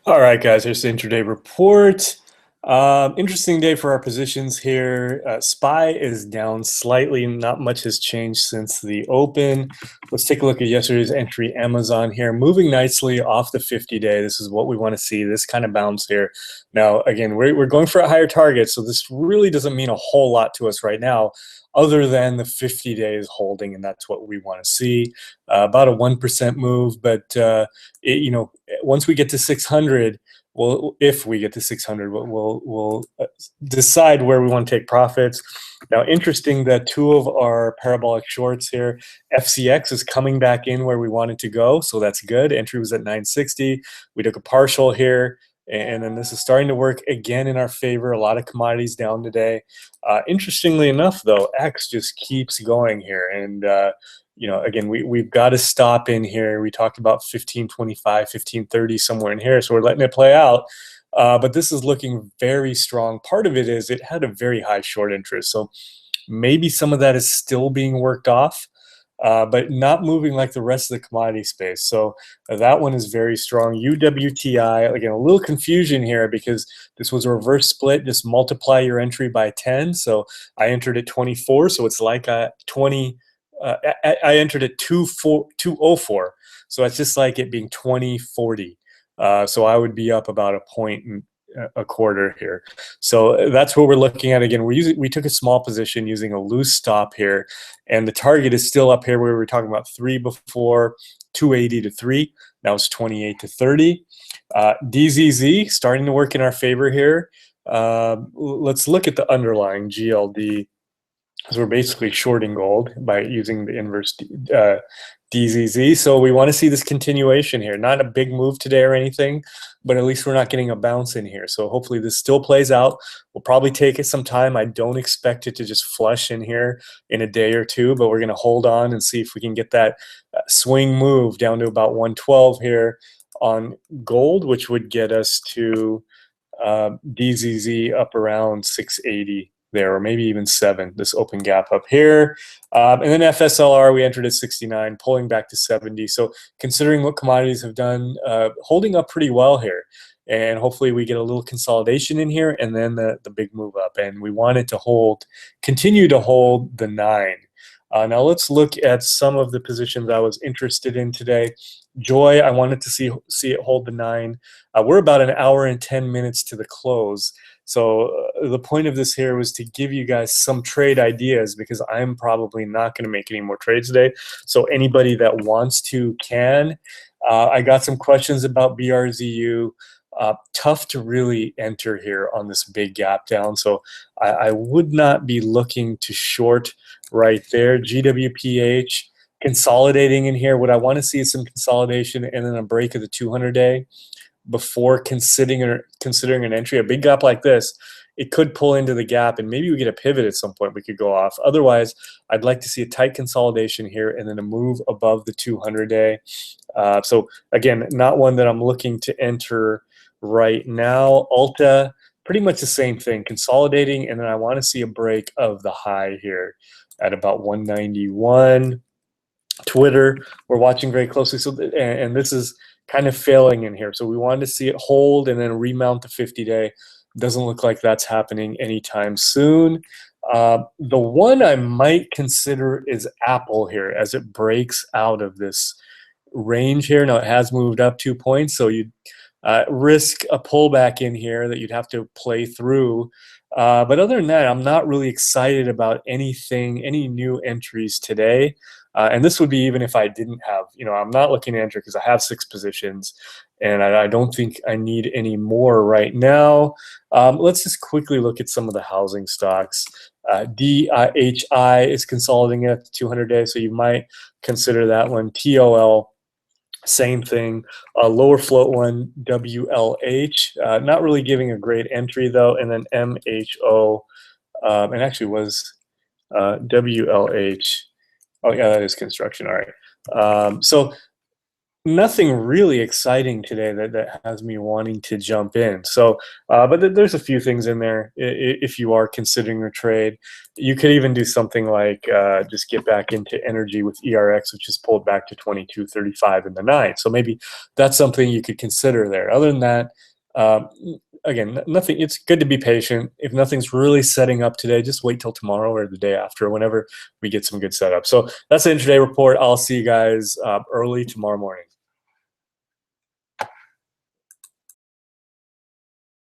All right, guys, here's the intraday report. Interesting day for our positions here. SPY is down slightly. Not much has changed since the open. Let's take a look at yesterday's entry. Amazon here, moving nicely off the 50-day. This is what we want to see, this kind of bounce here. Now, again, we're going for a higher target, so this really doesn't mean a whole lot to us right now, other than the 50-day is holding, and that's what we want to see. About a 1% move, but once we get to 600, well, if we get to 600, we'll decide where we want to take profits. Now, interesting that two of our parabolic shorts here, FCX is coming back in where we wanted to go, so that's good. Entry was at 960. We took a partial here, and then this is starting to work again in our favor. A lot of commodities down today. Interestingly enough, though, X just keeps going here, and again, we've got to stop in here. We talked about 1525, 1530, somewhere in here, so we're letting it play out. But this is looking very strong. Part of it is it had a very high short interest, so maybe some of that is still being worked off, but not moving like the rest of the commodity space. So that one is very strong. UWTI, again, a little confusion here because this was a reverse split. Just multiply your entry by 10. So I entered at 24, so it's like a 20. I entered at 204, so it's just like it being 2040. So I would be up about a point and a quarter here. So that's what we're looking at. Again, we took a small position using a loose stop here, and the target is still up here where we were talking about 3 before, 280 to 3. Now it's 28 to 30. DZZ starting to work in our favor here. Let's look at the underlying GLD. So we're basically shorting gold by using the inverse DZZ. So we want to see this continuation here. Not a big move today or anything, but at least we're not getting a bounce in here. So hopefully this still plays out. We'll probably take it some time. I don't expect it to just flush in here in a day or two, but we're going to hold on and see if we can get that swing move down to about 112 here on gold, which would get us to DZZ up around 680 there, or maybe even 7, this open gap up here. And then FSLR, we entered at 69, pulling back to 70. So considering what commodities have done, holding up pretty well here. And hopefully we get a little consolidation in here and then the big move up. And we want it to continue to hold the 9. Now let's look at some of the positions I was interested in today. Joy, I wanted to see it hold the 9. We're about an hour and 10 minutes to the close. So the point of this here was to give you guys some trade ideas, because I'm probably not going to make any more trades today. So anybody that wants to can. I got some questions about BRZU. Tough to really enter here on this big gap down. So I would not be looking to short right there. GWPH consolidating in here. What I want to see is some consolidation and then a break of the 200-day before considering an entry. A big gap like this, it could pull into the gap and maybe we get a pivot at some point. We could go off. Otherwise, I'd like to see a tight consolidation here and then a move above the 200-day. So again, not one that I'm looking to enter right now. Alta, pretty much the same thing, consolidating, and then I want to see a break of the high here at about 191. Twitter, we're watching very closely. So, and this is kind of failing in here. So we wanted to see it hold and then remount the 50-day. Doesn't look like that's happening anytime soon. The one I might consider is Apple here as it breaks out of this range here. Now it has moved up 2 points, so you'd risk a pullback in here that you'd have to play through. But other than that, I'm not really excited about any new entries today. And this would be even if I didn't have, I'm not looking to enter because I have 6 positions and I don't think I need any more right now. Let's just quickly look at some of the housing stocks. DHI is consolidating at the 200-day, so you might consider that one. TOL, same thing. Lower float one, WLH, not really giving a great entry though. And then MHO, and actually was WLH. Oh yeah, that is construction. All right. So Nothing really exciting today that has me wanting to jump in. So, but there's a few things in there. If you are considering a trade, you could even do something like just get back into energy with ERX, which is pulled back to 22.35 in the night. So maybe that's something you could consider there. Other than that, um, again, nothing. It's good to be patient. If nothing's really setting up today, just wait till tomorrow or the day after, whenever we get some good setup. So that's the intraday report. I'll see you guys early tomorrow morning.